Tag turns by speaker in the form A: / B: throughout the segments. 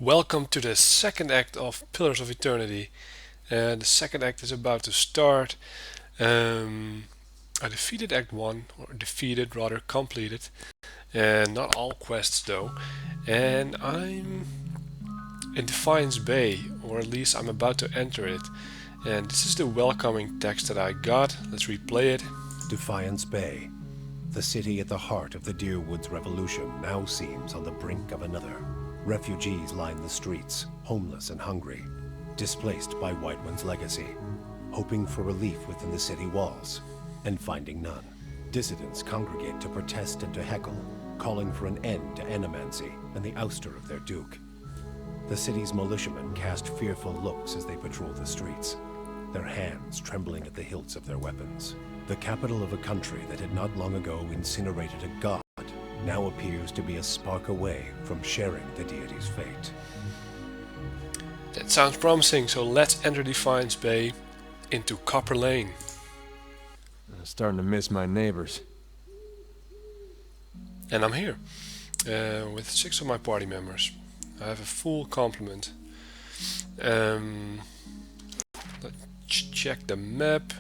A: Welcome to the second act of Pillars of Eternity. The second act is about to start. Um, I defeated Act 1, or defeated, rather completed, and not all quests though. And I'm in Defiance Bay, or at least I'm about to enter it. And this is the welcoming text that I got. Let's replay it.
B: Defiance Bay, the city at the heart of the Deerwoods Revolution, now seems on the brink of another. Refugees line the streets, homeless and hungry, displaced by Whiteman's legacy, hoping for relief within the city walls, and finding none. Dissidents congregate to protest and to heckle, calling for an end to animancy and the ouster of their duke. The city's militiamen cast fearful looks as they patrol the streets, their hands trembling at the hilts of their weapons. The capital of a country that had not long ago incinerated a god now appears to be a spark away from sharing the deity's fate.
A: That sounds promising, so let's enter Defiance Bay into Copperlane.
C: I'm starting to miss my neighbors.
A: And I'm here with 6 of my party members. I have a full complement. Let's check the map.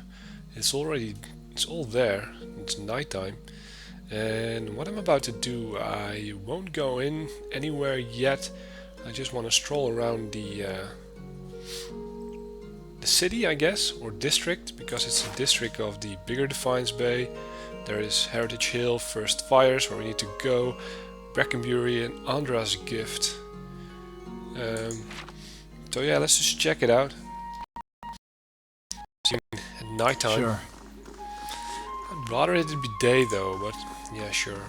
A: It's all there. It's nighttime. And what I'm about to do, I won't go in anywhere yet. I just want to stroll around the city, I guess, or district, because it's a district of the bigger Defiance Bay. There is Heritage Hill, First Fires, where we need to go, Brackenbury and Andra's Gift. So yeah, let's just check it out. At nighttime.
C: Sure.
A: I'd rather it be day though, but yeah, sure.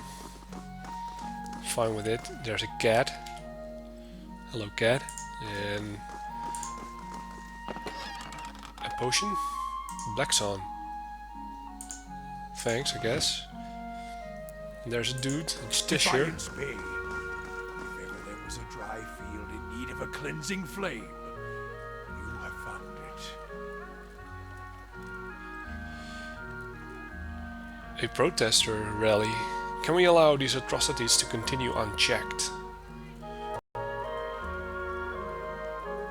A: Fine with it. There's a cat. Hello, cat. And a potion. Black Sun. Thanks, I guess. And there's a dude. It's Tisher.
D: Defiance Bay. If ever there was a dry field in need of a cleansing flame, you have found it.
A: A protester rally. Can we allow these atrocities to continue unchecked?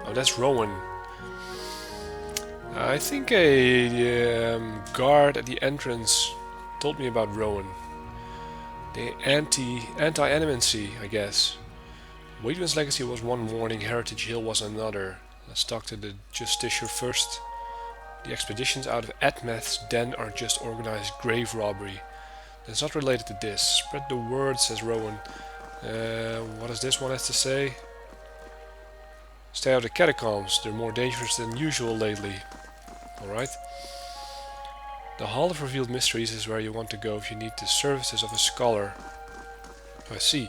A: Oh, that's Rowan. I think a guard at the entrance told me about Rowan. The anti-animancy, I guess. Waitman's legacy was one warning, Heritage Hill was another. Let's talk to the Justiciar first. The expeditions out of Admeth's den are just organized grave robbery. That's not related to this. Spread the word, says Rowan. What does this one have to say? Stay out of the catacombs. They're more dangerous than usual lately. Alright. The Hall of Revealed Mysteries is where you want to go if you need the services of a scholar. I see.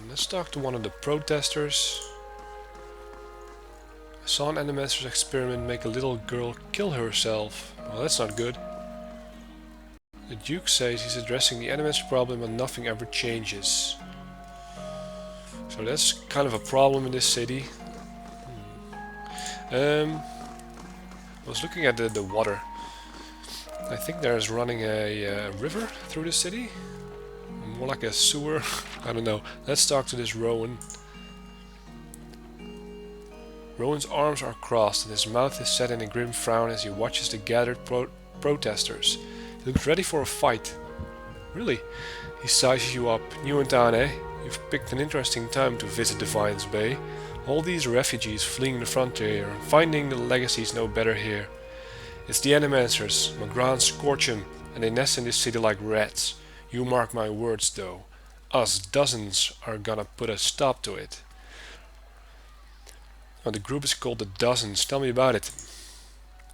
A: Let's talk to one of the protesters. I saw an animator's experiment make a little girl kill herself. Well, that's not good. The Duke says he's addressing the animator's problem and nothing ever changes. So that's kind of a problem in this city. I was looking at the water. I think there's running a river through the city. More like a sewer. I don't know. Let's talk to this Rowan. Rowan's arms are crossed and his mouth is set in a grim frown as he watches the gathered protesters. He looks ready for a fight. Really? He sizes you up. New in town, eh? You've picked an interesting time to visit Defiance Bay. All these refugees fleeing the frontier and finding the legacies no better here. It's the Animancers. Magrans scorch 'em, and they nest in this city like rats. You mark my words though. Us dozens are gonna put a stop to it. Oh, the group is called the Dozens. Tell me about it.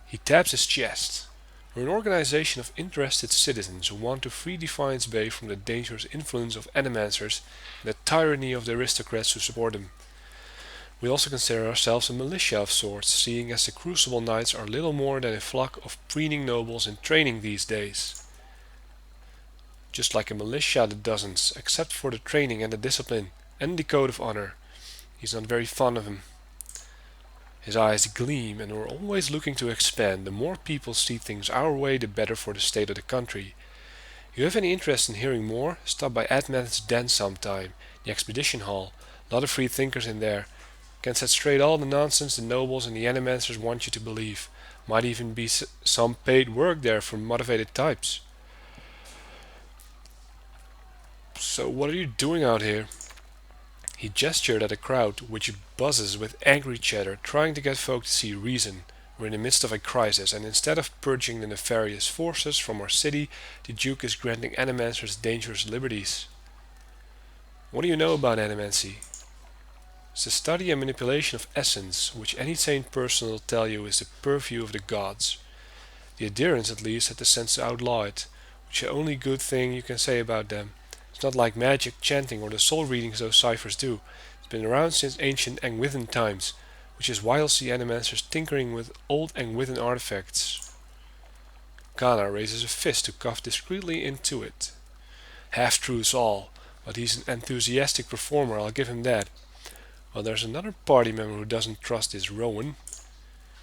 A: He taps his chest. We're an organization of interested citizens who want to free Defiance Bay from the dangerous influence of Animancers and the tyranny of the aristocrats who support them. We also consider ourselves a militia of sorts, seeing as the Crucible Knights are little more than a flock of preening nobles in training these days. Just like a militia, the Dozens, except for the training and the discipline, and the code of honor. He's not very fond of him. His eyes gleam, and we're always looking to expand. The more people see things our way, the better for the state of the country. You have any interest in hearing more? Stop by Adman's Den sometime, the expedition hall. A lot of free thinkers in there. Can set straight all the nonsense the nobles and the animancers want you to believe. Might even be some paid work there for motivated types. So what are you doing out here? He gestured at a crowd which buzzes with angry chatter, trying to get folk to see reason. We're in the midst of a crisis, and instead of purging the nefarious forces from our city, the Duke is granting animancers dangerous liberties. What do you know about animancy? It's the study and manipulation of essence, which any sane person will tell you is the purview of the gods. The adherents at least had the sense to outlaw it, which is the only good thing you can say about them. It's not like magic, chanting, or the soul readings those ciphers do. It's been around since ancient Engwithan times, which is why you'll see animancers tinkering with old Engwithan artifacts. Kana raises a fist to cough discreetly into it. Half-truths all, but he's an enthusiastic performer, I'll give him that. Well, there's another party member who doesn't trust this Rowan.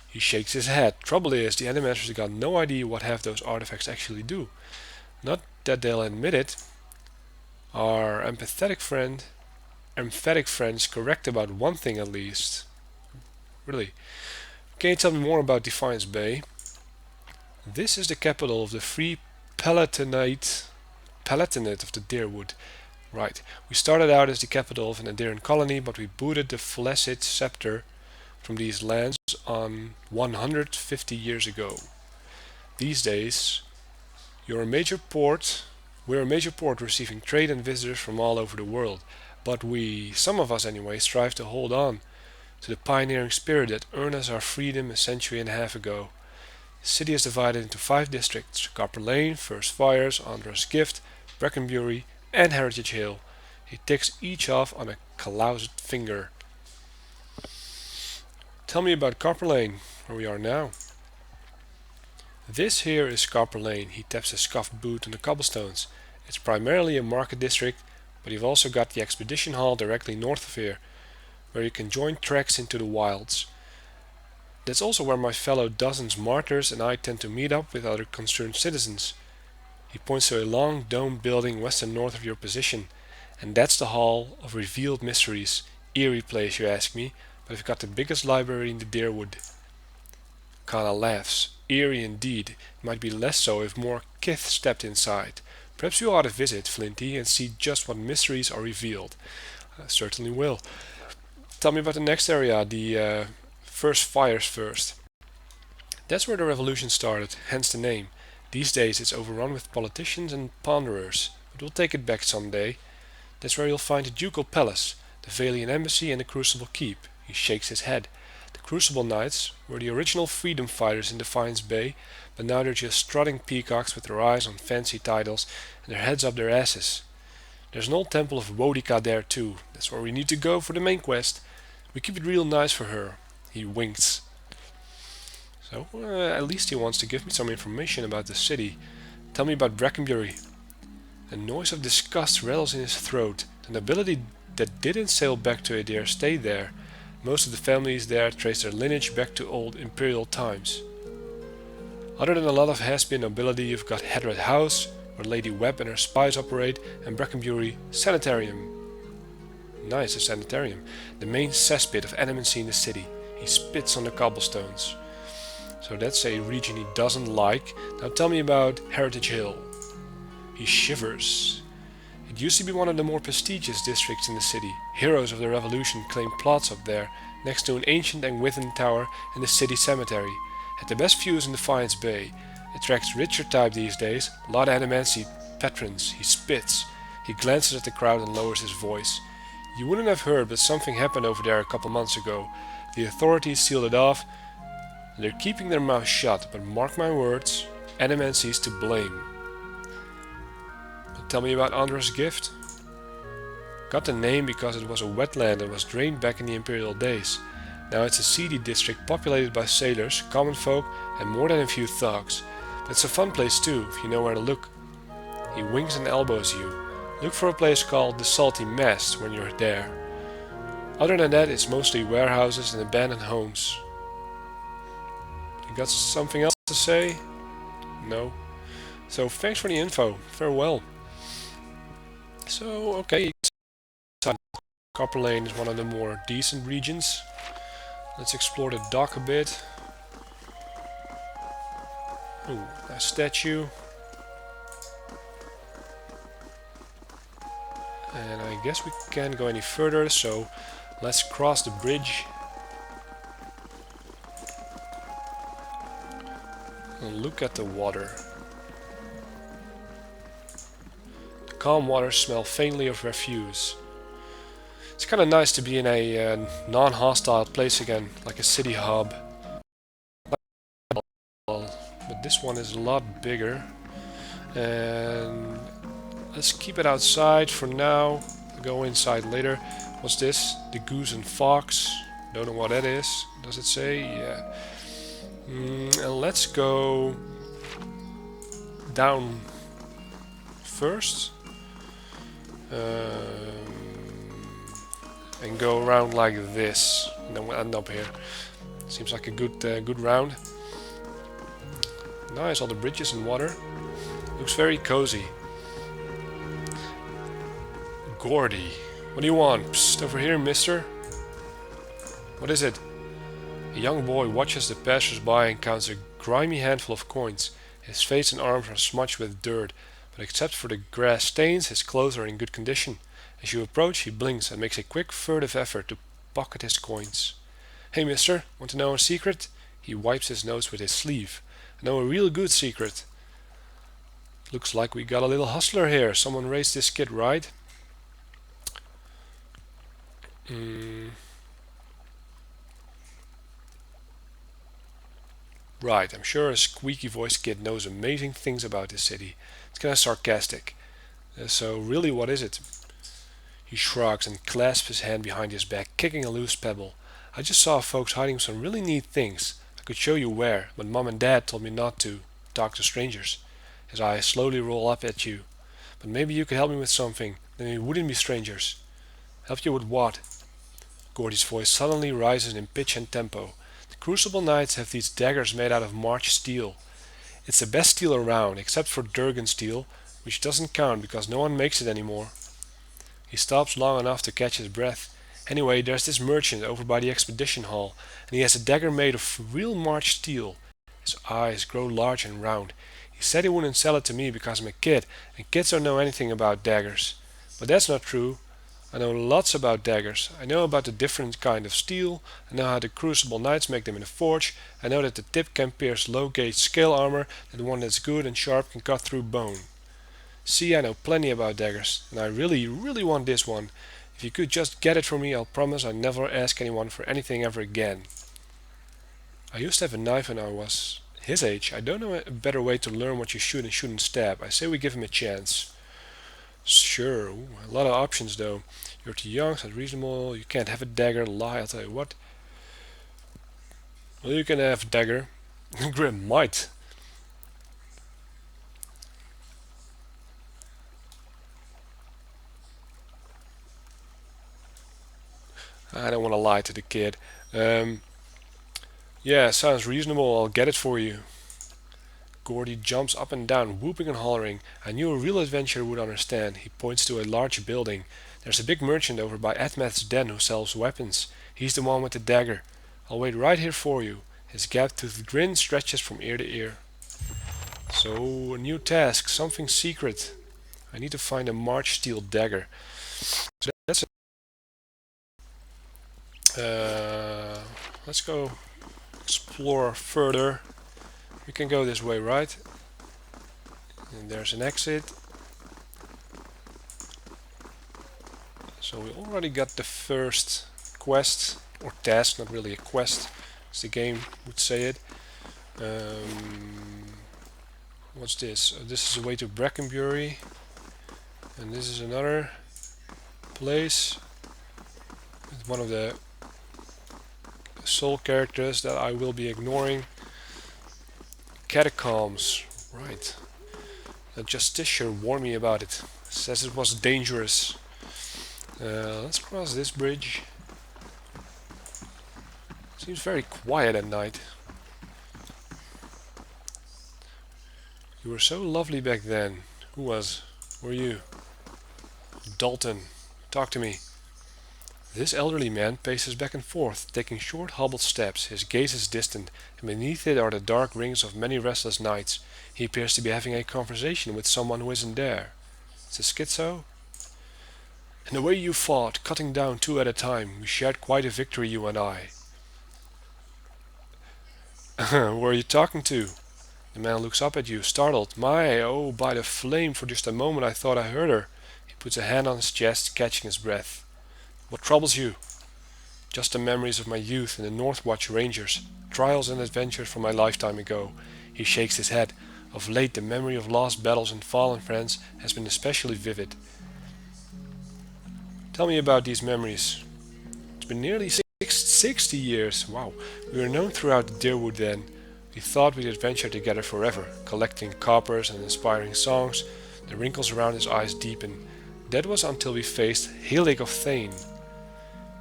A: He shakes his head. Trouble is, the animators got no idea what half those artifacts actually do. Not that they'll admit it. Our emphatic friend's correct about one thing at least. Really. Can you tell me more about Defiance Bay? This is the capital of the Free Palatinate of the Deerwood. Right, we started out as the capital of an Adherent colony, but we booted the Flaccid scepter from these lands on 150 years ago. These days, we're a major port receiving trade and visitors from all over the world, but we, some of us anyway, strive to hold on to the pioneering spirit that earned us our freedom a century and a half ago. The city is divided into 5 districts: Copperlane, First Fires, Andra's Gift, Breckenbury, and Heritage Hill. He ticks each off on a calloused finger. Tell me about Copperlane, where we are now. This here is Copperlane. He taps his scuffed boot on the cobblestones. It's primarily a market district, but you've also got the expedition hall directly north of here, where you can join treks into the wilds. That's also where my fellow dozens martyrs and I tend to meet up with other concerned citizens. He points to a long domed building west and north of your position, and that's the Hall of Revealed Mysteries. Eerie place, you ask me, but I've got the biggest library in the Deerwood. Kana laughs. Eerie indeed. It might be less so if more kith stepped inside. Perhaps you ought to visit, Flinty, and see just what mysteries are revealed. I certainly will. Tell me about the next area, the First Fires first. That's where the revolution started, hence the name. These days it's overrun with politicians and ponderers, but we'll take it back someday. That's where you'll find the Ducal Palace, the Valian Embassy, and the Crucible Keep. He shakes his head. The Crucible Knights were the original freedom fighters in Defiance Bay, but now they're just strutting peacocks with their eyes on fancy titles and their heads up their asses. There's an old temple of Wodika there too. That's where we need to go for the main quest. We keep it real nice for her. He winks. So, at least he wants to give me some information about the city. Tell me about Breckenbury. A noise of disgust rattles in his throat. The nobility that didn't sail back to Adair stayed there. Most of the families there trace their lineage back to old imperial times. Other than a lot of has-been nobility, you've got Hadred House, where Lady Webb and her spies operate, and Breckenbury Sanitarium. Nice, a sanitarium. The main cesspit of animancy in the city. He spits on the cobblestones. So that's a region he doesn't like. Now tell me about Heritage Hill. He shivers. It used to be one of the more prestigious districts in the city. Heroes of the revolution claimed plots up there, next to an ancient Engwithan tower and the city cemetery. Had the best views in Defiance Bay. Attracts richer type these days. A lot of animancy patrons. He spits. He glances at the crowd and lowers his voice. You wouldn't have heard, but something happened over there a couple months ago. The authorities sealed it off. They're keeping their mouths shut, but mark my words, animancy's to blame. But tell me about Andra's Gift. Got the name because it was a wetland that was drained back in the imperial days. Now it's a seedy district populated by sailors, common folk, and more than a few thugs. But it's a fun place too, if you know where to look. He winks and elbows you. Look for a place called the Salty Mast when you're there. Other than that, it's mostly warehouses and abandoned homes. You got something else to say? No? So thanks for the info. Farewell. So okay, Copperlane is one of the more decent regions. Let's explore the dock a bit. Ooh, a statue. And I guess we can't go any further, so let's cross the bridge. And look at the water. The calm waters smell faintly of refuse. It's kind of nice to be in a non-hostile place again, like a city hub. But this one is a lot bigger. And let's keep it outside for now. I'll go inside later. What's this? The goose and fox. Don't know what that is. Does it say? Yeah. And let's go down first. And go around like this. And then we'll end up here. Seems like a good round. Nice, all the bridges and water. Looks very cozy. Gordy. What do you want? Psst, over here, mister. What is it? A young boy watches the passers-by and counts a grimy handful of coins. His face and arms are smudged with dirt, but except for the grass stains, his clothes are in good condition. As you approach, he blinks and makes a quick, furtive effort to pocket his coins. Hey, mister, want to know a secret? He wipes his nose with his sleeve. I know a real good secret. Looks like we got a little hustler here. Someone raised this kid, right? Right, I'm sure a squeaky-voiced kid knows amazing things about this city. It's kind of sarcastic. So really, what is it? He shrugs and clasps his hand behind his back, kicking a loose pebble. I just saw folks hiding some really neat things. I could show you where, but Mom and Dad told me not to talk to strangers. His eyes slowly roll up at you. But maybe you could help me with something. Then we wouldn't be strangers. Help you with what? Gordy's voice suddenly rises in pitch and tempo. The Crucible Knights have these daggers made out of March steel. It's the best steel around, except for Durgan steel, which doesn't count because no one makes it anymore. He stops long enough to catch his breath. Anyway, there's this merchant over by the expedition hall, and he has a dagger made of real March steel. His eyes grow large and round. He said he wouldn't sell it to me because I'm a kid, and kids don't know anything about daggers. But that's not true. I know lots about daggers. I know about the different kind of steel. I know how the Crucible Knights make them in a forge. I know that the tip can pierce low-gauge scale armor, and the one that's good and sharp can cut through bone. See, I know plenty about daggers, and I really, really want this one. If you could just get it for me, I'll promise I'll never ask anyone for anything ever again. I used to have a knife when I was his age. I don't know a better way to learn what you should and shouldn't stab. I say we give him a chance. Sure, ooh, a lot of options though. You're too young, it's not reasonable, you can't have a dagger, lie, I'll tell you what. Well, you can have a dagger. Grim might. I don't want to lie to the kid. Yeah, sounds reasonable, I'll get it for you. Gordy jumps up and down, whooping and hollering. I knew a real adventurer would understand. He points to a large building. There's a big merchant over by Admeth's den who sells weapons. He's the one with the dagger. I'll wait right here for you. His gap-toothed grin stretches from ear to ear. So, a new task, something secret. I need to find a March steel dagger. So that's let's go explore further. We can go this way, right? And there's an exit. So we already got the first quest, or task, not really a quest, as the game would say it. What's this? This is a way to Brackenbury. And this is another place with one of the soul characters that I will be ignoring. Catacombs, right. The Justiciar warned me about it. Says it was dangerous. Let's cross this bridge. Seems very quiet at night. You were so lovely back then. Who was? Were you? Dalton. Talk to me. This elderly man paces back and forth, taking short hobbled steps. His gaze is distant, and beneath it are the dark rings of many restless nights. He appears to be having a conversation with someone who isn't there. It's a schizo? And the way you fought, cutting down two at a time, we shared quite a victory, you and I. Who are you talking to? The man looks up at you, startled. My, oh, by the flame, for just a moment I thought I heard her. He puts a hand on his chest, catching his breath. What troubles you? Just the memories of my youth in the Northwatch Rangers, trials and adventures from my lifetime ago. He shakes his head. Of late, the memory of lost battles and fallen friends has been especially vivid. Tell me about these memories. It's been nearly 60 years. Wow. We were known throughout the Deerwood then. We thought we'd adventure together forever, collecting coppers and inspiring songs. The wrinkles around his eyes deepened. That was until we faced Helig of Thane.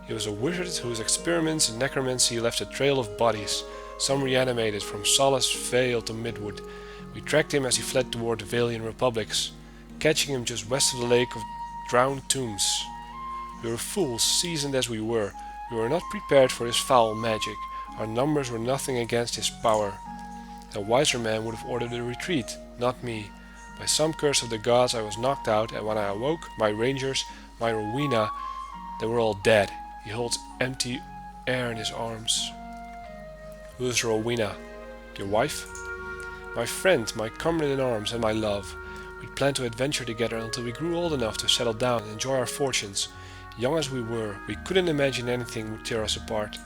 A: He was a wizard whose experiments in necromancy left a trail of bodies, some reanimated from Solace Vale to Midwood. We tracked him as he fled toward the Valian Republics, catching him just west of the lake of drowned tombs. We were fools, seasoned as we were. We were not prepared for his foul magic. Our numbers were nothing against his power. A wiser man would have ordered a retreat, not me. By some curse of the gods I was knocked out, and when I awoke, my rangers, my Rowena, they were all dead. He holds empty air in his arms. Who is Rowena? Your wife? My friend, my comrade in arms, and my love. We'd planned to adventure together until we grew old enough to settle down and enjoy our fortunes. Young as we were, we couldn't imagine anything would tear us apart.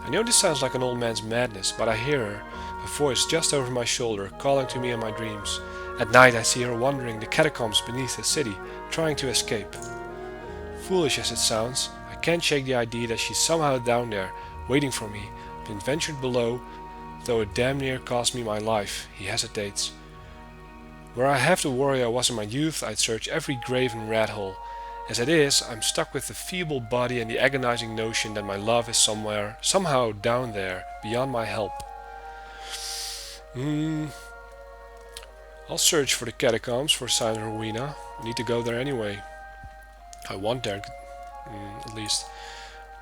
A: I know this sounds like an old man's madness, but I hear her, a voice just over my shoulder, calling to me in my dreams. At night I see her wandering the catacombs beneath the city, trying to escape. Foolish as it sounds, I can't shake the idea that she's somehow down there, waiting for me, been ventured below, though it damn near cost me my life. He hesitates. Were I half the warrior I was in my youth, I'd search every grave and rat hole. As it is, I'm stuck with the feeble body and the agonizing notion that my love is somewhere, somehow down there, beyond my help. I'll search for the catacombs for sign of Rowena. We need to go there anyway. I want there, at least.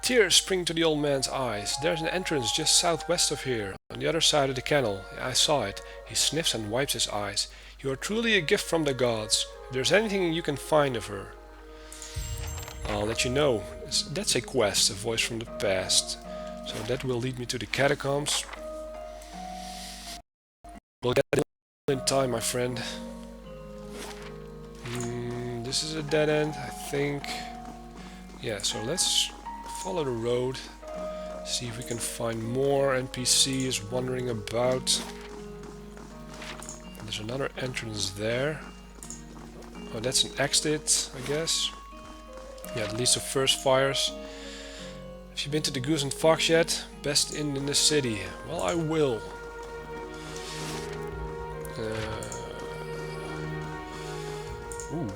A: Tears spring to the old man's eyes. There's an entrance just southwest of here, on the other side of the canal. I saw it. He sniffs and wipes his eyes. You are truly a gift from the gods. If there's anything you can find of her, I'll let you know. That's a quest, a voice from the past. So that will lead me to the catacombs. We'll get in time, my friend. This is a dead end, I think. Yeah, so let's follow the road. See if we can find more NPCs wandering about. There's another entrance there. Oh, that's an exit, I guess. Yeah, at least the first fires. Have you been to the Goose and Fox yet? Best inn in the city. Well, I will. Ooh.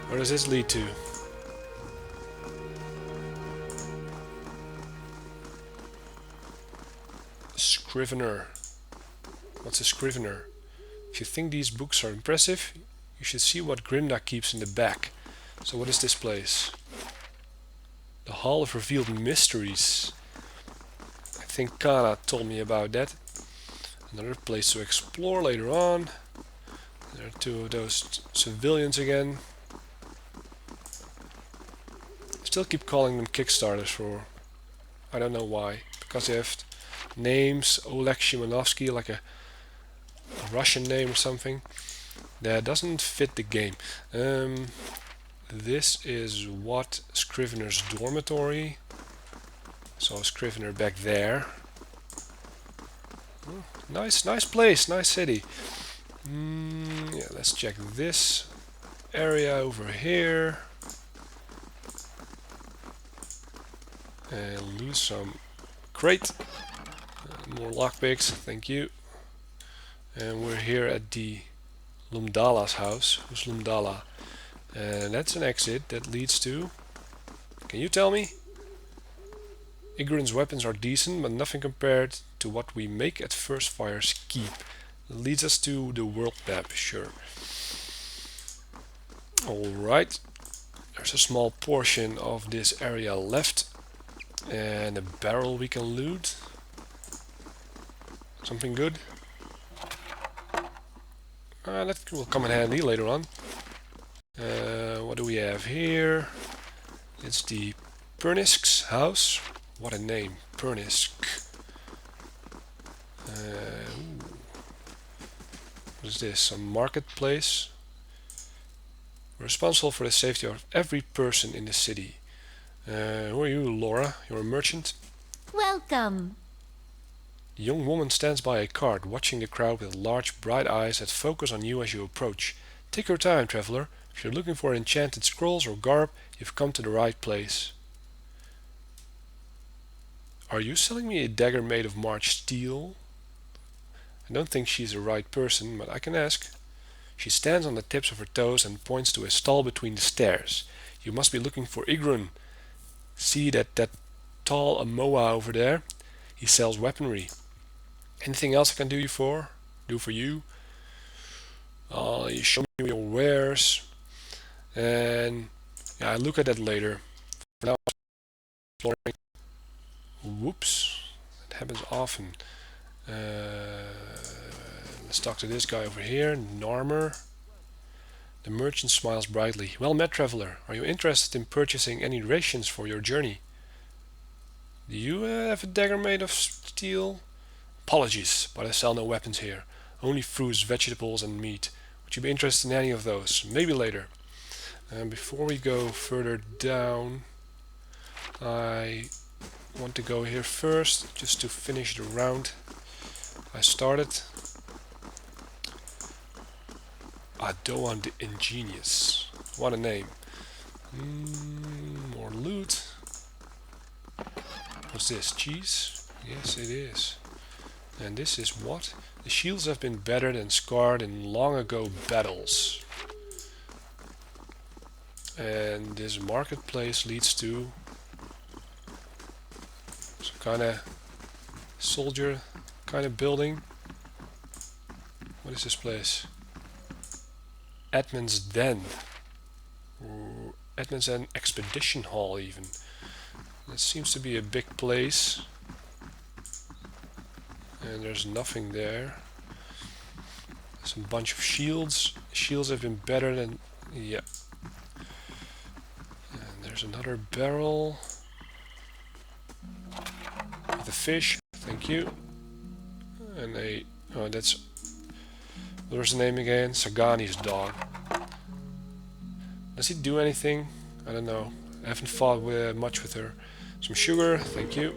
A: Where does this lead to? Scrivener. What's a scrivener? If you think these books are impressive, you should see what Grimda keeps in the back. So what is this place? The Hall of Revealed Mysteries. I think Kana told me about that. Another place to explore later on. There are two of those civilians again. I still keep calling them Kickstarters for... I don't know why. Because they have names, Oleg Shimanovsky, like a Russian name or something. That doesn't fit the game. This is what Scrivener's dormitory. So Scrivener back there. Oh, nice place, nice city. Yeah, let's check this area over here. And lose some crate. More lockpicks, thank you. And we're here at the Lumdala's house. Who's Lumdala? And that's an exit that leads to... Can you tell me? Igran's weapons are decent, but nothing compared to what we make at First Fire's Keep. It leads us to the world map, sure. Alright, there's a small portion of this area left. And a barrel we can loot. Something good. That will come in handy later on. What do we have here? It's the Pernisk's house. What a name, Pernisk. What is this? A marketplace. We're responsible for the safety of every person in the city. Who are you, Laura? You're a merchant?
E: Welcome.
A: The young woman stands by a cart, watching the crowd with large, bright eyes that focus on you as you approach. Take your time, traveler. If you're looking for enchanted scrolls or garb, you've come to the right place. Are you selling me a dagger made of March steel? I don't think she's the right person, but I can ask. She stands on the tips of her toes and points to a stall between the stairs. You must be looking for Igrun. See that tall Amoa over there? He sells weaponry. Anything else I can do for you? You show me your wares, and yeah, I'll look at that later. For now, exploring. Whoops, that happens often. Let's talk to this guy over here, Narmer. The merchant smiles brightly. Well met, traveler. Are you interested in purchasing any rations for your journey? Do you have a dagger made of steel? Apologies, but I sell no weapons here. Only fruits, vegetables, and meat. Would you be interested in any of those? Maybe later. Before we go further down, I want to go here first, just to finish the round I started. Adoan the Ingenious. What a name. More loot. What's this? Cheese? Yes, it is. And this is what? The shields have been battered and scarred in long ago battles. And this marketplace leads to some kind of soldier kind of building. What is this place? Edmund's Den. Or Edmund's Den Expedition Hall even. That seems to be a big place. And there's nothing there. There's a bunch of shields. Shields have been better than... yeah. And there's another barrel. With a fish. Thank you. And a... oh, that's... what's the name again? Sagani's dog. Does he do anything? I don't know. I haven't fought much with her. Some sugar. Thank you.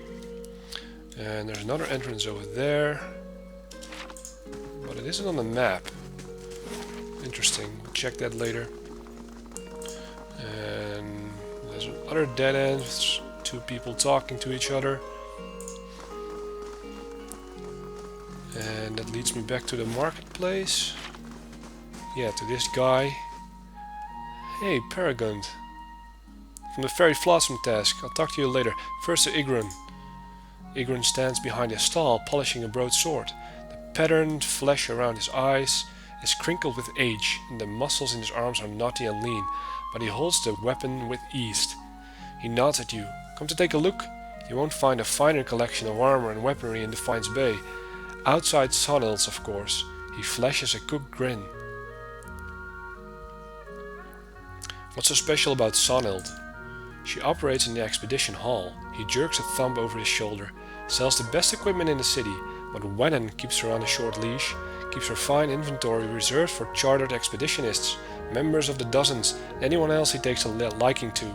A: And there's another entrance over there. But it isn't on the map. Interesting. We'll check that later. And there's another dead end with two people talking to each other. And that leads me back to the marketplace. Yeah, to this guy. Hey, Paragon. From the Fairy Flossom task. I'll talk to you later. First to Igrun. Igrun stands behind a stall, polishing a broadsword. The patterned flesh around his eyes is crinkled with age, and the muscles in his arms are knotty and lean, but he holds the weapon with ease. He nods at you. Come to take a look? You won't find a finer collection of armor and weaponry in Defiance Bay. Outside Sonild's, of course. He flashes a cooked grin. What's so special about Sonild? She operates in the expedition hall. He jerks a thumb over his shoulder. Sells the best equipment in the city, but Wennon keeps her on a short leash. Keeps her fine inventory reserved for chartered expeditionists, members of the dozens, and anyone else he takes a liking to.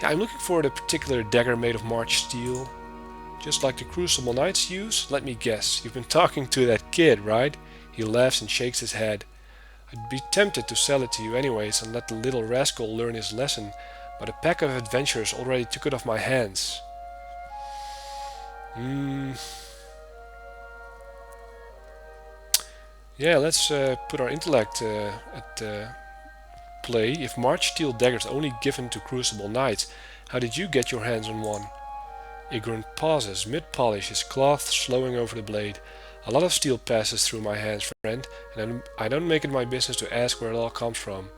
A: Yeah, I'm looking for the particular dagger made of March steel. Just like the Crucible Knights use? Let me guess, you've been talking to that kid, right? He laughs and shakes his head. I'd be tempted to sell it to you anyways and let the little rascal learn his lesson, but a pack of adventurers already took it off my hands. Yeah, let's put our intellect at play. If March steel daggers only given to Crucible Knights, how did you get your hands on one? Ignorant pauses, mid-polish, his cloth slowing over the blade. A lot of steel passes through my hands, friend, and I don't make it my business to ask where it all comes from.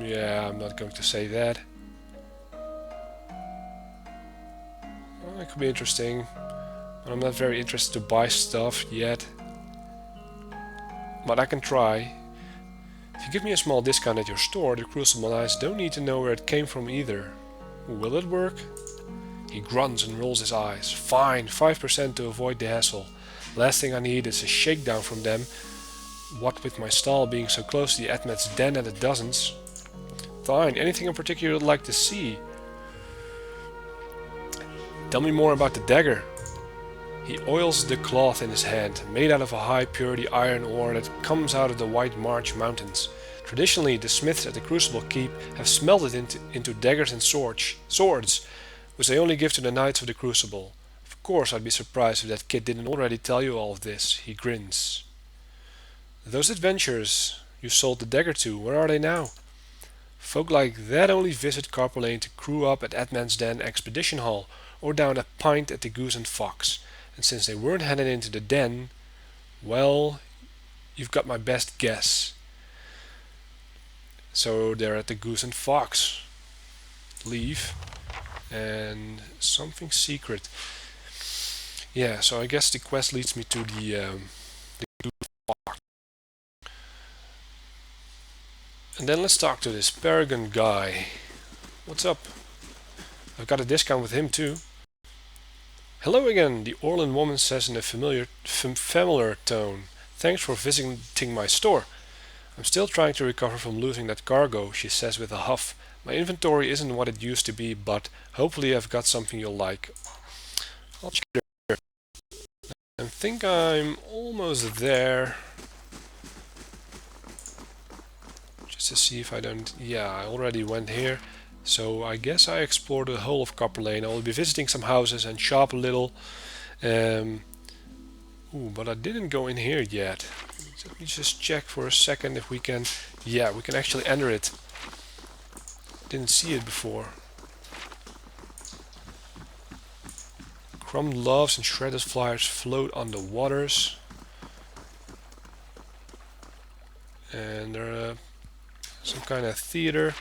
A: Yeah, I'm not going to say that. Well, it could be interesting, but I'm not very interested to buy stuff yet. But I can try. If you give me a small discount at your store, the Crucible Knights don't need to know where it came from either. Will it work? He grunts and rolls his eyes. Fine, 5% to avoid the hassle. Last thing I need is a shakedown from them. What with my stall being so close to the Admet's den at the dozens. Fine, anything in particular you'd like to see? Tell me more about the dagger. He oils the cloth in his hand, made out of a high purity iron ore that comes out of the White March Mountains. Traditionally, the smiths at the Crucible Keep have smelted into daggers and swords, which they only give to the Knights of the Crucible. Of course, I'd be surprised if that kid didn't already tell you all of this. He grins. Those adventurers you sold the dagger to, where are they now? Folk like that only visit Copperlane to crew up at Edmund's Den Expedition Hall, or down a pint at the Goose and Fox. And since they weren't headed into the den, well, you've got my best guess. So they're at the Goose and Fox. Leave. And something secret. Yeah, so I guess the quest leads me to the Goose and Fox. And then let's talk to this Paragon guy. What's up? I've got a discount with him too. Hello again, the Orlan woman says in a familiar tone. Thanks for visiting my store. I'm still trying to recover from losing that cargo, she says with a huff. My inventory isn't what it used to be, but hopefully I've got something you'll like. I'll check it. I think I'm almost there. Just to see if I don't... Yeah, I already went here. So I guess I explored the whole of Copperlane. I will be visiting some houses and shop a little. But I didn't go in here yet. Let me just check for a second if we can... Yeah, we can actually enter it. Didn't see it before. Crumbed loaves and shredded flyers float on the waters. And there are some kind of theater.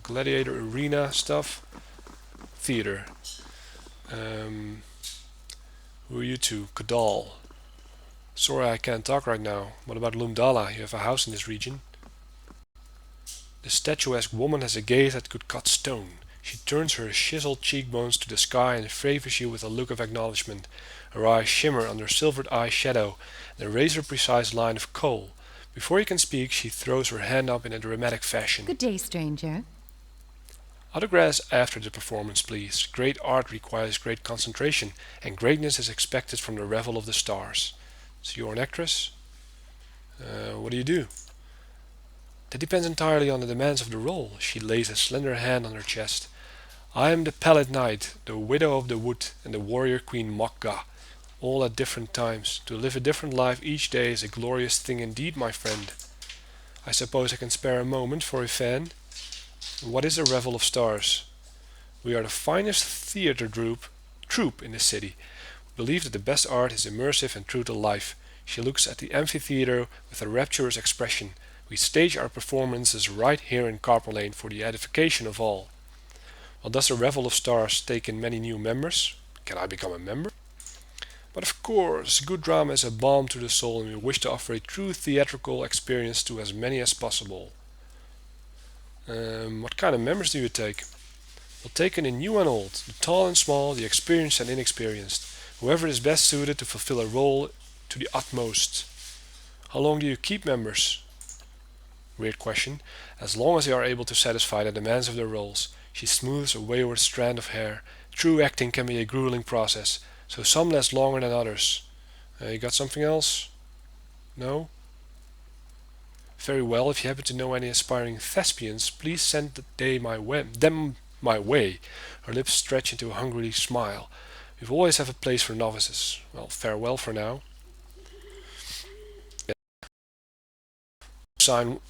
A: Gladiator arena stuff. Theater. Who are you two? Kadal. Sorry I can't talk right now. What about Lumdala? You have a house in this region. The statuesque woman has a gaze that could cut stone. She turns her chiseled cheekbones to the sky and favors you with a look of acknowledgement. Her eyes shimmer under silvered eye shadow and a razor-precise line of kohl. Before you can speak, she throws her hand up in a dramatic fashion.
E: Good day, stranger.
A: Autographs after the performance, please. Great art requires great concentration, and greatness is expected from the Revel of the Stars. So you're an actress? What do you do? That depends entirely on the demands of the role. She lays a slender hand on her chest. I am the Pallid Knight, the Widow of the Wood, and the Warrior Queen Mokga, all at different times. To live a different life each day is a glorious thing indeed, my friend. I suppose I can spare a moment for a fan? What is a Revel of Stars? We are the finest theater troupe in the city. We believe that the best art is immersive and true to life. She looks at the amphitheater with a rapturous expression. We stage our performances right here in Copperlane for the edification of all. Well, does the Revel of Stars take in many new members? Can I become a member? But of course, good drama is a balm to the soul, and we wish to offer a true theatrical experience to as many as possible. What kind of members do you take? We'll take in the new and old, the tall and small, the experienced and inexperienced, whoever is best suited to fulfill a role to the utmost. How long do you keep members? Weird question. As long as they are able to satisfy the demands of their roles. She smooths a wayward strand of hair. True acting can be a grueling process, so some last longer than others. You got something else? No? Very well, if you happen to know any aspiring thespians, please send them my way. Her lips stretch into a hungry smile. We always have a place for novices. Well, farewell for now. Sign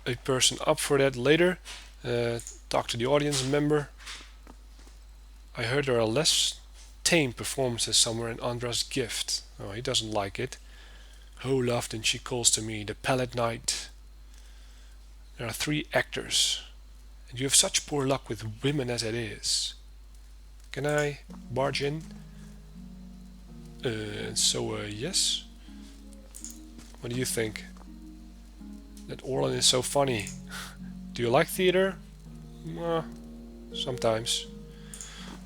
A: a person up for that later. Talk to the audience member. I heard there are less tame performances somewhere in Andra's gift. Oh, he doesn't like it. Olaf, then she calls to me, the Pallet Knight. There are 3 actors, and you have such poor luck with women as it is. Can I barge in? Yes. What do you think? That Orlan is so funny. Do you like theater? Sometimes.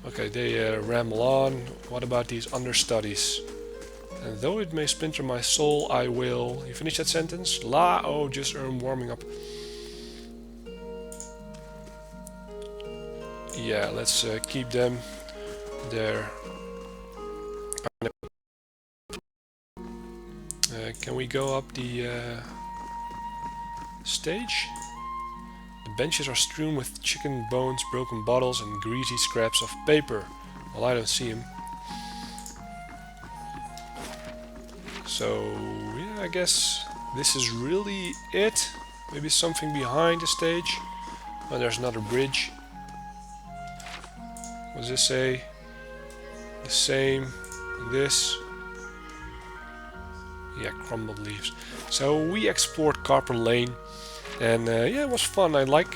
A: Okay, they ramble on. What about these understudies? And though it may splinter my soul, I will... You finish that sentence? Oh, just warming up. Yeah, let's keep them there. Can we go up the stage? The benches are strewn with chicken bones, broken bottles, and greasy scraps of paper. Well, I don't see him. So, yeah, I guess this is really it. Maybe something behind the stage. Oh, there's another bridge. What does this say? The same. Like this. Yeah, crumbled leaves. So we explored Copperlane, and yeah, it was fun. I like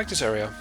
A: this area.